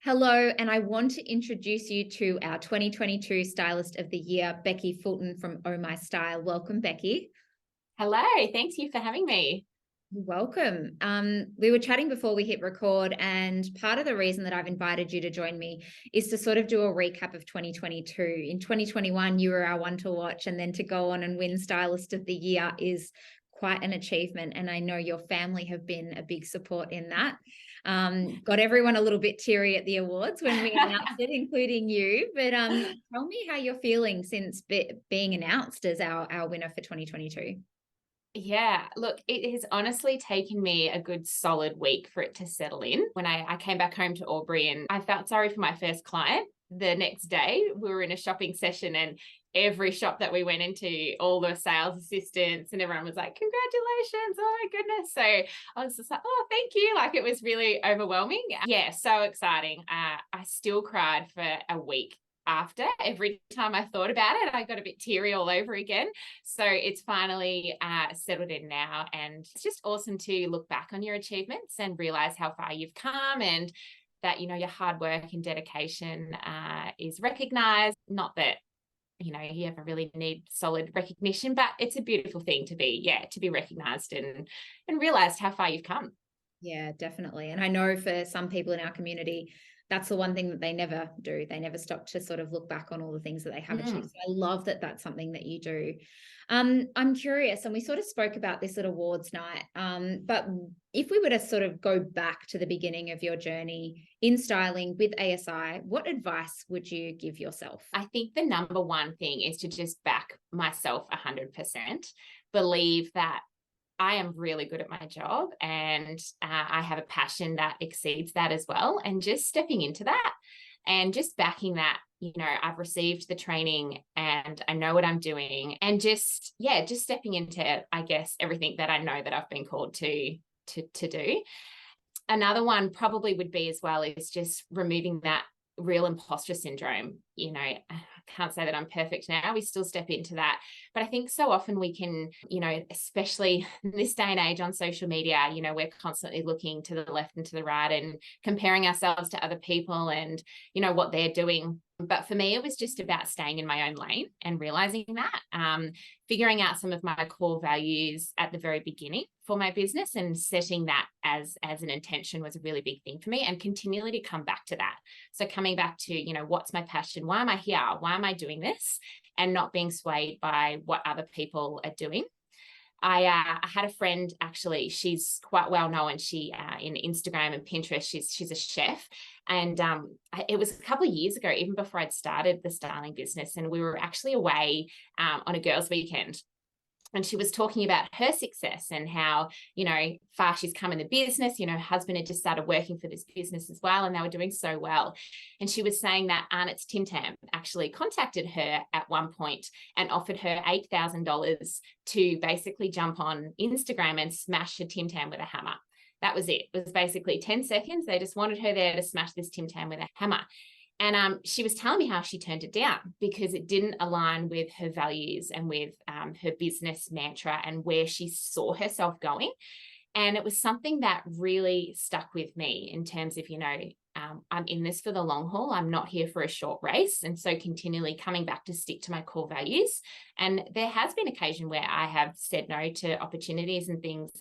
Hello, and I want to introduce you to our 2022 Stylist of the Year, Becky Fulton from Oh My Style. Welcome, Becky. Hello, thank you for having me. You're welcome. We were chatting before we hit record, and part of the reason that I've invited you to join me is to sort of do a recap of 2022. In 2021, you were our one to watch, and then to go on and win Stylist of the Year is quite an achievement. And I know your family have been a big support in that. Got everyone a little bit teary at the awards when we announced it, including you. But tell me how you're feeling since being announced as our winner for 2022. Yeah, look, it has honestly taken me a good solid week for it to settle in. When I came back home to Albury, and I felt sorry for my first client. The next day, we were in a shopping session, and every shop that we went into, all the sales assistants and everyone was like, congratulations, oh my goodness. So I was just like, oh, thank you. Like, it was really overwhelming. Yeah, so exciting. I still cried for a week after. Every time I thought about it, I got a bit teary all over again. So it's finally settled in now, and it's just awesome to look back on your achievements and realize how far you've come, and that, you know, your hard work and dedication is recognized. Not that, you know, you ever really need solid recognition, but it's a beautiful thing to be recognized and realized how far you've come. Yeah, definitely. And I know for some people in our community, that's the one thing that they never do. They never stop to sort of look back on all the things that they have achieved. So I love that that's something that you do. I'm curious, and we sort of spoke about this at awards night, but if we were to sort of go back to the beginning of your journey in styling with ASI, what advice would you give yourself? I think the number one thing is to just back myself 100%, believe that I am really good at my job, and I have a passion that exceeds that as well. And just stepping into that and just backing that, you know, I've received the training and I know what I'm doing, and just stepping into, I guess, everything that I know that I've been called to do. Another one probably would be as well is just removing that real imposter syndrome. You know, I can't say that I'm perfect now. We still step into that. But I think so often we can, you know, especially in this day and age on social media, you know, we're constantly looking to the left and to the right and comparing ourselves to other people and, you know, what they're doing. But for me, it was just about staying in my own lane and realizing that, figuring out some of my core values at the very beginning for my business, and setting that as an intention was a really big thing for me, and continually to come back to that. So coming back to, you know, what's my passion? Why am I here? Why am I doing this? And not being swayed by what other people are doing. I had a friend, actually, she's quite well known. She in Instagram and Pinterest, she's a chef. And it was a couple of years ago, even before I'd started the styling business, and we were actually away on a girls' weekend. And she was talking about her success and how, you know, far she's come in the business. You know, her husband had just started working for this business as well, and they were doing so well. And she was saying that Arnott's Tim Tam actually contacted her at one point and offered her $8,000 to basically jump on Instagram and smash a Tim Tam with a hammer. That was it. It was basically 10 seconds. They just wanted her there to smash this Tim Tam with a hammer. And she was telling me how she turned it down because it didn't align with her values and with her business mantra and where she saw herself going. And it was something that really stuck with me in terms of, you know, I'm in this for the long haul. I'm not here for a short race. And so continually coming back to stick to my core values. And there has been occasion where I have said no to opportunities and things,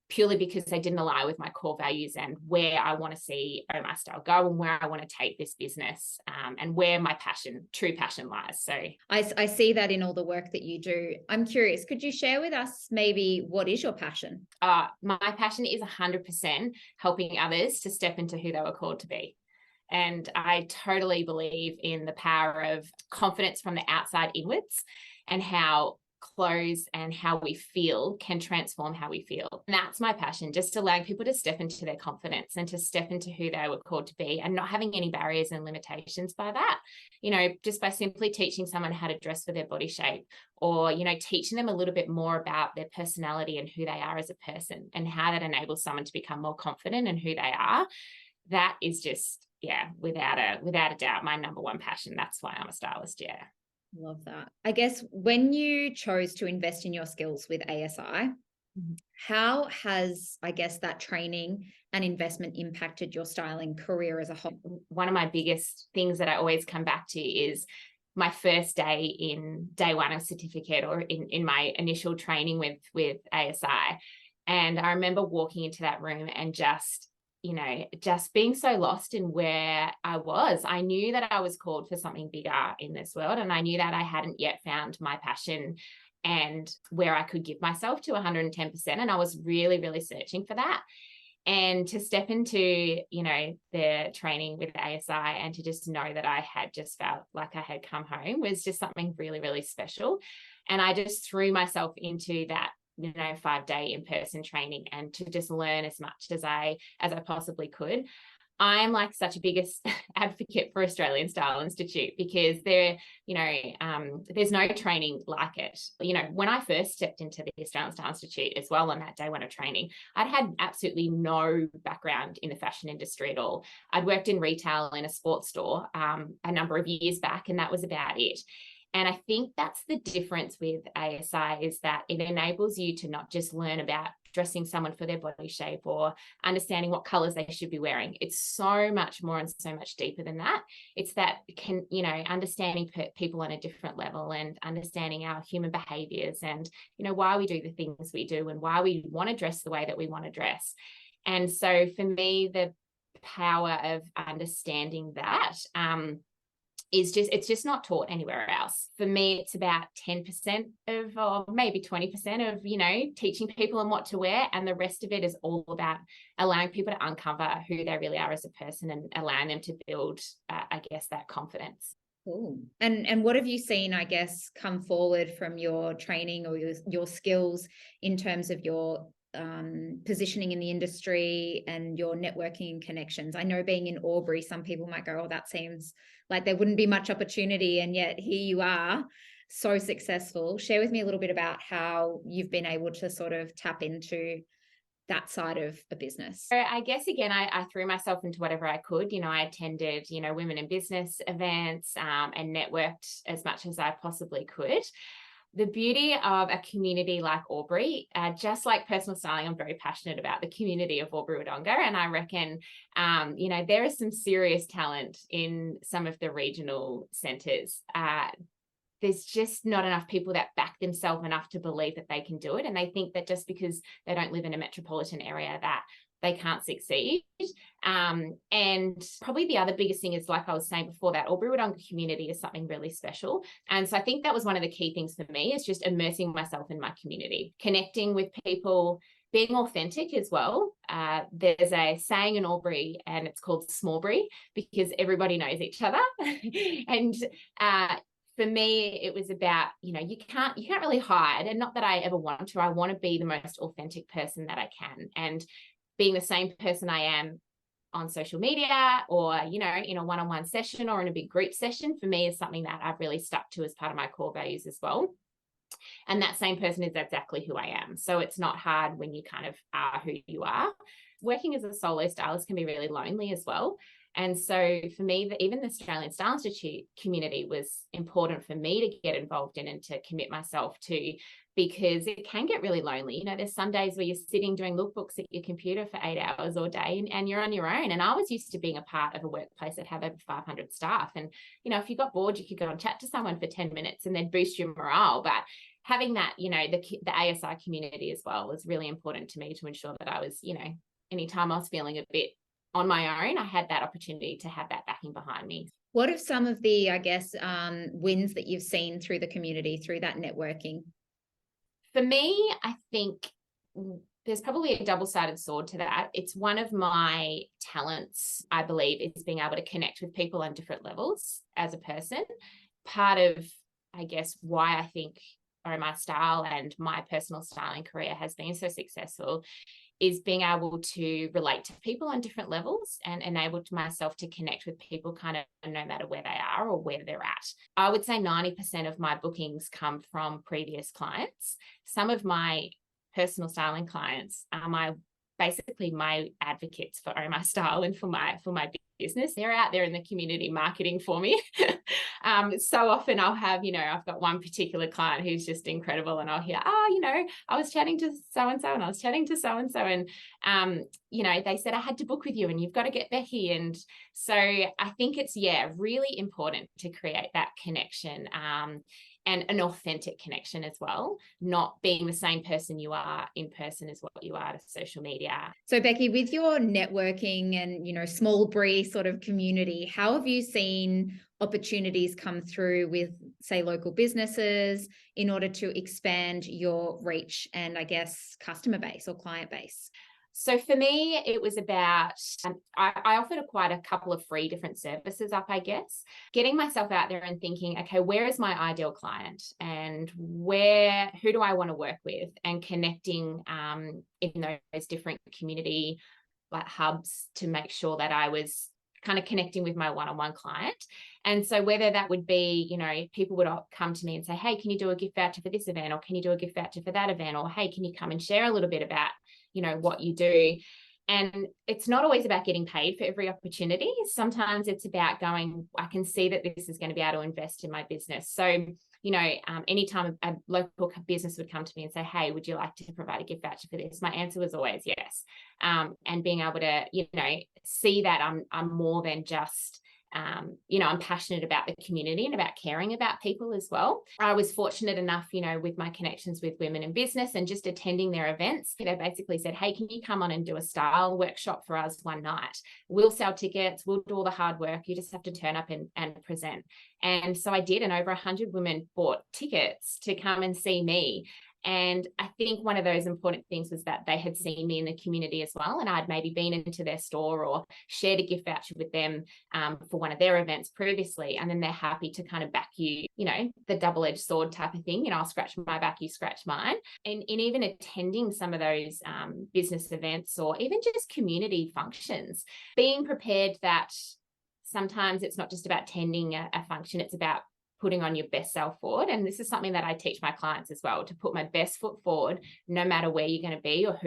purely because they didn't align with my core values and where I want to see Oh My Style go, and where I want to take this business, and where my true passion lies. So I see that in all the work that you do. I'm curious, could you share with us maybe what is your passion? My passion is 100% helping others to step into who they were called to be. And I totally believe in the power of confidence from the outside inwards, and how clothes and how we feel can transform how we feel. And that's my passion, just allowing people to step into their confidence and to step into who they were called to be, and not having any barriers and limitations by that. You know, just by simply teaching someone how to dress for their body shape, or, you know, teaching them a little bit more about their personality and who they are as a person, and how that enables someone to become more confident in who they are. That is just, yeah, without a doubt, my number one passion. That's why I'm a stylist. Yeah. Love that. I guess when you chose to invest in your skills with ASI, How has, I guess, that training and investment impacted your styling career as a whole? One of my biggest things that I always come back to is my first day in day one of certificate, or in my initial training with ASI. And I remember walking into that room and just being so lost in where I was. I knew that I was called for something bigger in this world, and I knew that I hadn't yet found my passion and where I could give myself to 110%. And I was really, really searching for that. And to step into, the training with the ASI and to just know that I had just felt like I had come home was just something really, really special. And I just threw myself into that 5-day in-person training and to just learn as much as I possibly could. I'm like such a biggest advocate for Australian Style Institute, because there's no training like it. When I first stepped into the Australian Style Institute as well on that day one of training, I'd had absolutely no background in the fashion industry at all. I'd worked in retail in a sports store a number of years back, and that was about it. And I think that's the difference with ASI, is that it enables you to not just learn about dressing someone for their body shape or understanding what colors they should be wearing. It's so much more and so much deeper than that. It's that understanding people on a different level, and understanding our human behaviors, and why we do the things we do, and why we want to dress the way that we want to dress. And so for me, the power of understanding that it's just not taught anywhere else. For me, it's about 10% of, or maybe 20% of, teaching people on what to wear. And the rest of it is all about allowing people to uncover who they really are as a person, and allowing them to build, that confidence. Cool. And what have you seen, I guess, come forward from your training or your skills in terms of your positioning in the industry and your networking and connections? I know, being in Albury, some people might go, oh, that seems like there wouldn't be much opportunity, and yet here you are, so successful. Share with me a little bit about how you've been able to sort of tap into that side of a business. So I guess, again, I threw myself into whatever I could. I attended, women in business events, and networked as much as I possibly could. The beauty of a community like Albury, just like personal styling, I'm very passionate about the community of Albury-Wodonga. And I reckon, there is some serious talent in some of the regional centres. There's just not enough people that back themselves enough to believe that they can do it. And they think that just because they don't live in a metropolitan area that they can't succeed. And probably the other biggest thing is, like I was saying before, that Albury-Wodonga community is something really special. And so I think that was one of the key things for me, is just immersing myself in my community, connecting with people, being authentic as well. There's a saying in Albury, and it's called Smallbury, because everybody knows each other. And for me, it was about, you can't really hide. And not that I ever want to. I want to be the most authentic person that I can. And being the same person I am on social media, or, in a one-on-one session or in a big group session, for me is something that I've really stuck to as part of my core values as well. And that same person is exactly who I am. So it's not hard when you kind of are who you are. Working as a solo stylist can be really lonely as well. And so for me, even the Australian Style Institute community was important for me to get involved in and to commit myself to, because it can get really lonely. There's some days where you're sitting doing lookbooks at your computer for 8 hours all day, and you're on your own. And I was used to being a part of a workplace that had over 500 staff. And, if you got bored, you could go and chat to someone for 10 minutes and then boost your morale. But having that, the ASI community as well was really important to me, to ensure that I was, anytime I was feeling a bit on my own, I had that opportunity to have that backing behind me. What are some of the, I guess, wins that you've seen through the community, through that networking? For me, I think there's probably a double-sided sword to that. It's one of my talents, I believe, is being able to connect with people on different levels as a person. Part of, I guess, why I think my style and my personal styling career has been so successful is being able to relate to people on different levels and enabled myself to connect with people kind of no matter where they are or where they're at. I would say 90% of my bookings come from previous clients. Some of my personal styling clients are basically my advocates for my style and for my business. They're out there in the community marketing for me. So often I'll have, I've got one particular client who's just incredible, and I'll hear, I was chatting to so-and-so and I was chatting to so-and-so, and they said I had to book with you and you've got to get Becky. And so I think it's, really important to create that connection, and an authentic connection as well, not being the same person you are in person as what you are to social media. So Becky, with your networking and, small Bree sort of community, how have you seen opportunities come through with, say, local businesses in order to expand your reach and, I guess, customer base or client base? So for me, it was about, I offered quite a couple of free different services up, I guess, getting myself out there and thinking, okay, where is my ideal client and who do I want to work with, and connecting in those different community like hubs to make sure that I was kind of connecting with my one-on-one client. And so whether that would be, people would come to me and say, hey, can you do a gift voucher for this event? Or can you do a gift voucher for that event? Or, hey, can you come and share a little bit about, what you do? And it's not always about getting paid for every opportunity. Sometimes it's about going, I can see that this is going to be able to invest in my business. So, anytime a local business would come to me and say, hey, would you like to provide a gift voucher for this? My answer was always yes. And being able to, see that I'm more than just, I'm passionate about the community and about caring about people as well. I was fortunate enough, with my connections with women in business and just attending their events. They basically said, hey, can you come on and do a style workshop for us one night? We'll sell tickets, we'll do all the hard work. You just have to turn up and present. And so I did, and over 100 women bought tickets to come and see me. And I think one of those important things was that they had seen me in the community as well. And I'd maybe been into their store or shared a gift voucher with them for one of their events previously. And then they're happy to kind of back you, the double-edged sword type of thing. I'll scratch my back, you scratch mine. And in even attending some of those business events or even just community functions, being prepared that sometimes it's not just about attending a function, it's about putting on your best self forward. And this is something that I teach my clients as well, to put my best foot forward, no matter where you're going to be or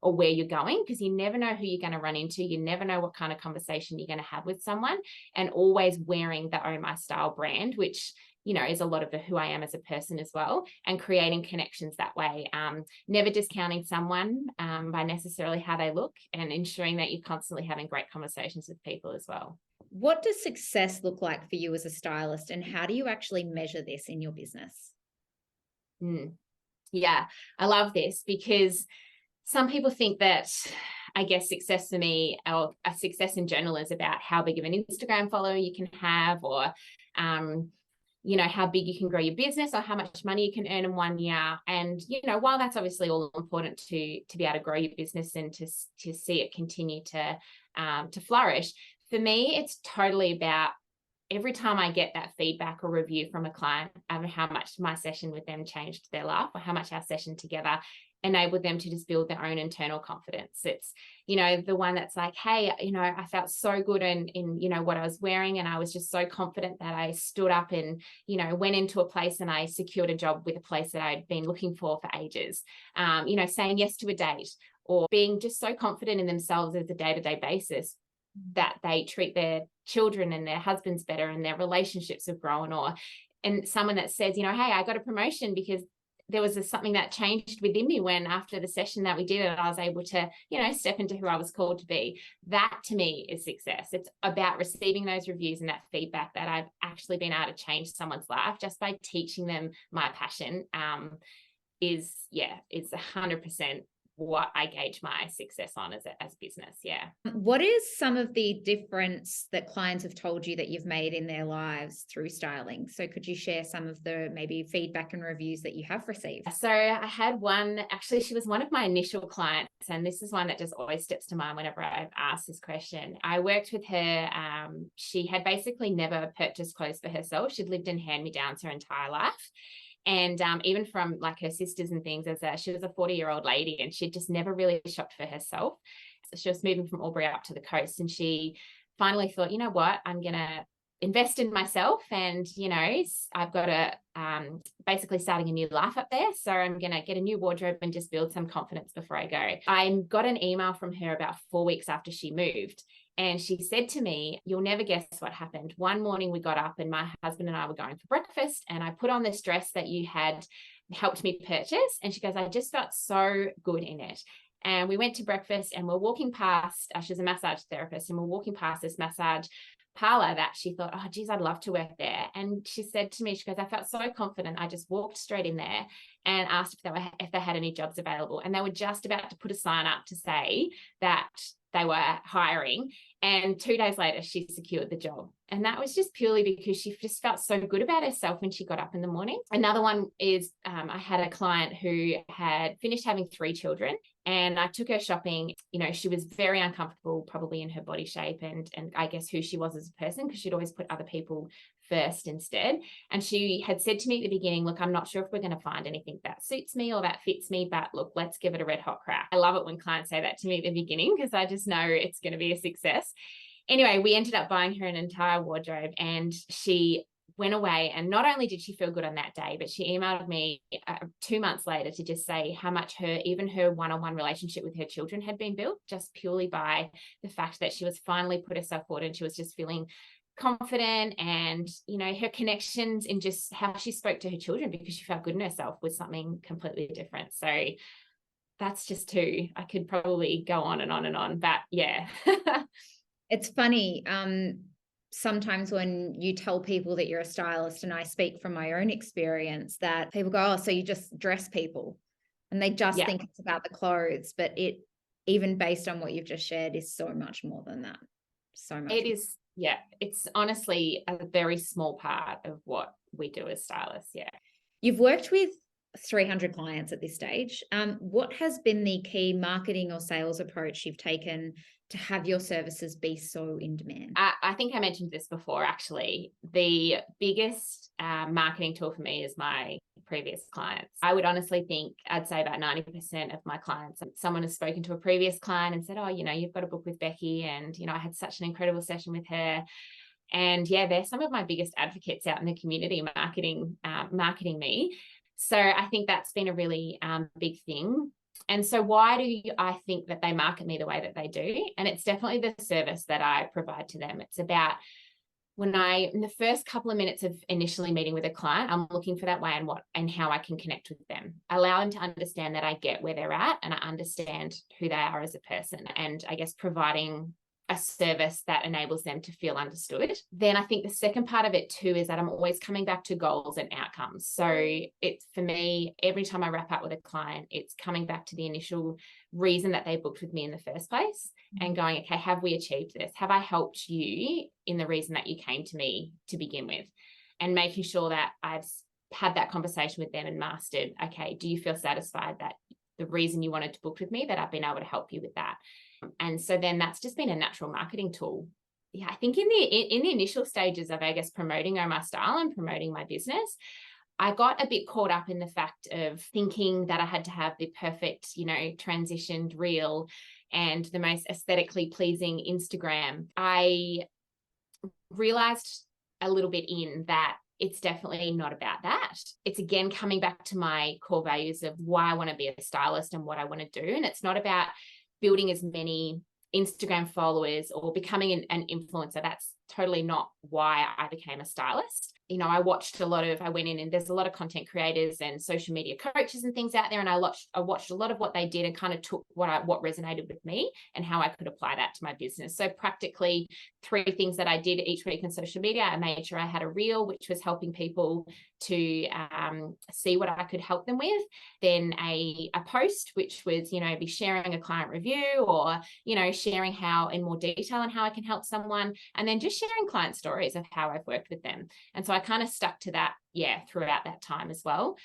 or where you're going, because you never know who you're going to run into. You never know what kind of conversation you're going to have with someone, and always wearing the Oh My Style brand, which, is a lot of who I am as a person as well, and creating connections that way. Never discounting someone by necessarily how they look, and ensuring that you're constantly having great conversations with people as well. What does success look like for you as a stylist, and how do you actually measure this in your business? Yeah, I love this, because some people think that, I guess, success for me, or a success in general, is about how big of an Instagram follower you can have, or how big you can grow your business, or how much money you can earn in 1 year. And, while that's obviously all important to be able to grow your business and to see it continue to flourish, for me, it's totally about every time I get that feedback or review from a client of how much my session with them changed their life, or how much our session together enabled them to just build their own internal confidence. It's, the one that's like, hey, I felt so good in what I was wearing, and I was just so confident that I stood up and, went into a place and I secured a job with a place that I'd been looking for ages. Saying yes to a date, or being just so confident in themselves as a day-to-day basis that they treat their children and their husbands better, and their relationships have grown. And someone that says, hey, I got a promotion because there was something that changed within me when, after the session that we did, and I was able to, step into who I was called to be. That to me is success. It's about receiving those reviews and that feedback, that I've actually been able to change someone's life just by teaching them my passion. Is 100% what I gauge my success on as business. Yeah. What is some of the difference that clients have told you that you've made in their lives through styling? So could you share some of the maybe feedback and reviews that you have received? So I had one, actually, she was one of my initial clients, and this is one that just always steps to mind whenever I've asked this question. I worked with her. She had basically never purchased clothes for herself. She'd lived in hand-me-downs her entire life. And even from like her sisters and things, she was a 40-year-old lady, and she'd just never really shopped for herself. So she was moving from Albury up to the coast, and she finally thought, you know what, I'm going to invest in myself, and I've got a basically starting a new life up there, so I'm gonna get a new wardrobe and just build some confidence before I go. I got an email from her about 4 weeks after she moved, and she said to me, "You'll never guess what happened. One morning we got up and my husband and I were going for breakfast, and I put on this dress that you had helped me purchase." And she goes, "I just felt so good in it." And we went to breakfast, and we're walking past, she's a massage therapist, and we're walking past this massage parlor that she thought, "Oh, geez, I'd love to work there." And she said to me, she goes, "I felt so confident. I just walked straight in there and asked if they had any jobs available." And they were just about to put a sign up to say that they were hiring. And 2 days later, she secured the job. And that was just purely because she just felt so good about herself when she got up in the morning. Another one is I had a client who had finished having 3 children, and I took her shopping. She was very uncomfortable, probably in her body shape and I guess who she was as a person, because she'd always put other people first instead. And she had said to me at the beginning, "Look, I'm not sure if we're going to find anything that suits me or that fits me, but look, let's give it a red hot crack." I love it when clients say that to me at the beginning, because I just know it's going to be a success. Anyway, we ended up buying her an entire wardrobe, and she went away, and not only did she feel good on that day, but she emailed me 2 months later to just say how much even her one-on-one relationship with her children had been built, just purely by the fact that she was finally put herself forward, and she was just feeling confident, and her connections in just how she spoke to her children, because she felt good in herself, was something completely different. So that's just 2. I could probably go on and on and on, but yeah. It's funny. Sometimes when you tell people that you're a stylist, and I speak from my own experience, that people go, "Oh, so you just dress people," and they just think it's about the clothes, but it, even based on what you've just shared, is so much more than that. So much. It is. Yeah. It's honestly a very small part of what we do as stylists. Yeah. You've worked with 300 clients at this stage. What has been the key marketing or sales approach you've taken to have your services be so in demand? I think I mentioned this before, actually. The biggest marketing tool for me is my previous clients. I would honestly think, I'd say about 90% of my clients, someone has spoken to a previous client and said, "Oh, you've got a book with Becky, and, I had such an incredible session with her." And yeah, they're some of my biggest advocates out in the community, marketing me. So I think that's been a really big thing. And so why do I think that they market me the way that they do? And it's definitely the service that I provide to them. It's about, in the first couple of minutes of initially meeting with a client, I'm looking for that way and how I can connect with them. Allow them to understand that I get where they're at, and I understand who they are as a person, and I guess providing a service that enables them to feel understood. Then I think the second part of it too is that I'm always coming back to goals and outcomes. So it's, for me, every time I wrap up with a client, it's coming back to the initial reason that they booked with me in the first place, and going, "Okay, have we achieved this? Have I helped you in the reason that you came to me to begin with?" And making sure that I've had that conversation with them and mastered, "Okay, do you feel satisfied that the reason you wanted to book with me, that I've been able to help you with that?" And so then that's just been a natural marketing tool. Yeah, I think in the initial stages of, I guess, promoting Oh My Style and promoting my business, I got a bit caught up in the fact of thinking that I had to have the perfect, transitioned reel and the most aesthetically pleasing Instagram. I realized a little bit in that it's definitely not about that. It's, again, coming back to my core values of why I want to be a stylist and what I want to do. And it's not about building as many Instagram followers or becoming an influencer. That's totally not why I became a stylist. I went in, and there's a lot of content creators and social media coaches and things out there. And I watched a lot of what they did and kind of took what resonated with me and how I could apply that to my business. So practically 3 things that I did each week on social media. I made sure I had a reel, which was helping people to see what I could help them with. Then a post, which was, be sharing a client review or, sharing how in more detail and how I can help someone. And then just sharing client stories of how I've worked with them. And so I kind of stuck to that, throughout that time as well.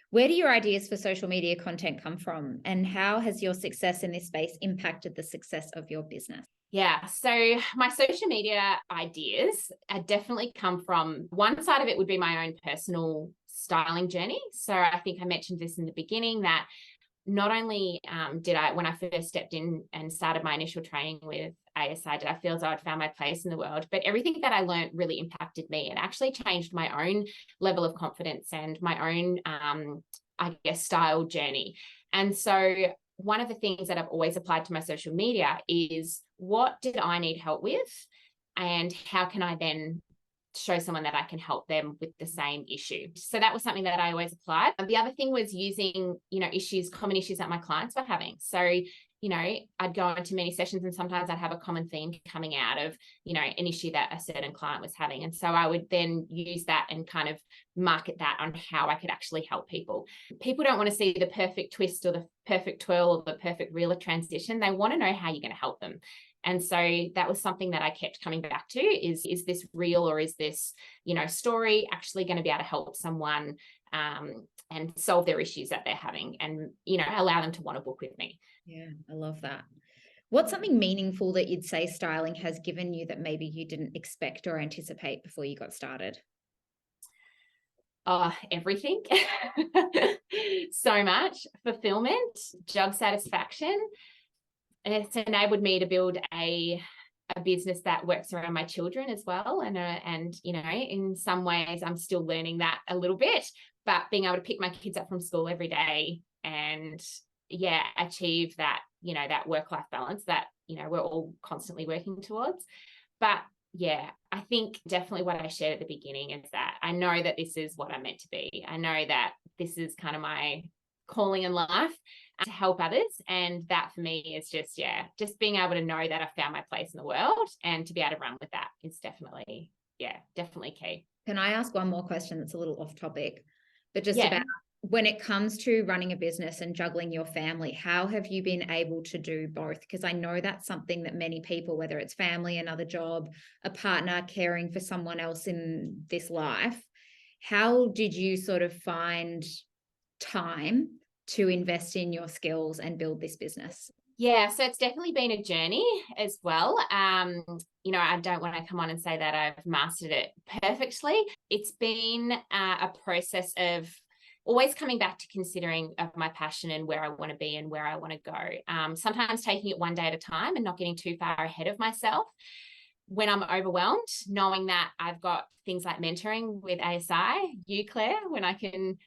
Where do your ideas for social media content come from, and how has your success in this space impacted the success of your business? Yeah, so my social media ideas definitely come from, one side of it would be my own personal styling journey. So I think I mentioned this in the beginning, that not only did I, when I first stepped in and started my initial training with ASI, did I feel as though I'd found my place in the world, but everything that I learned really impacted me. It actually changed my own level of confidence and my own, I guess, style journey. And so one of the things that I've always applied to my social media is, what did I need help with? And how can I then show someone that I can help them with the same issue? So that was something that I always applied. And the other thing was using, common issues that my clients were having. So, I'd go into many sessions and sometimes I'd have a common theme coming out of, an issue that a certain client was having. And so I would then use that and kind of market that on how I could actually help people. People don't want to see the perfect twist or the perfect twirl or the perfect reel of transition. They want to know how you're going to help them. And so that was something that I kept coming back to is this real, or is this, story actually going to be able to help someone and solve their issues that they're having, and, allow them to want to book with me. Yeah, I love that. What's something meaningful that you'd say styling has given you that maybe you didn't expect or anticipate before you got started? Everything. So much fulfillment, job satisfaction. And it's enabled me to build a business that works around my children as well. And in some ways I'm still learning that a little bit, but being able to pick my kids up from school every day and achieve that, that work-life balance that, we're all constantly working towards. But I think definitely what I shared at the beginning is that I know that this is what I'm meant to be. I know that this is kind of my calling in life, to help others. And that for me is just being able to know that I found my place in the world, and to be able to run with that is definitely key. Can I ask one more question that's a little off topic, but just about when it comes to running a business and juggling your family, how have you been able to do both? Because I know that's something that many people, whether it's family, another job, a partner, caring for someone else in this life, how did you sort of find time to invest in your skills and build this business? Yeah, so it's definitely been a journey as well. I don't want to come on and say that I've mastered it perfectly. It's been a process of always coming back to considering of my passion and where I want to be and where I want to go. Sometimes taking it one day at a time and not getting too far ahead of myself. When I'm overwhelmed, knowing that I've got things like mentoring with ASI, you, Claire, when I can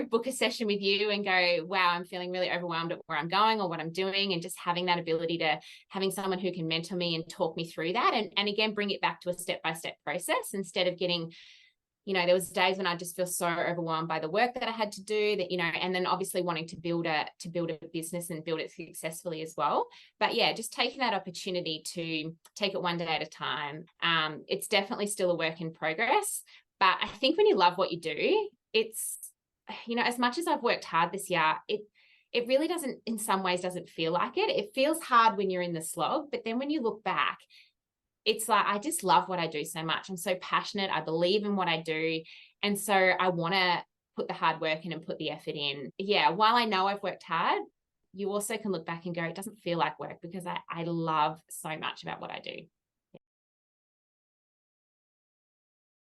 book a session with you and go, wow, I'm feeling really overwhelmed at where I'm going or what I'm doing, and just having that ability to having someone who can mentor me and talk me through that, and again, bring it back to a step-by-step process instead of getting, there was days when I just feel so overwhelmed by the work that I had to do that, and then obviously wanting to build a business and build it successfully as well. But just taking that opportunity to take it one day at a time. It's definitely still a work in progress, but I think when you love what you do, it's, as much as I've worked hard this year, it really doesn't, in some ways, doesn't feel like it. It feels hard when you're in the slog, but then when you look back, it's like, I just love what I do so much. I'm so passionate. I believe in what I do. And so I want to put the hard work in and put the effort in. Yeah, while I know I've worked hard, you also can look back and go, it doesn't feel like work, because I love so much about what I do.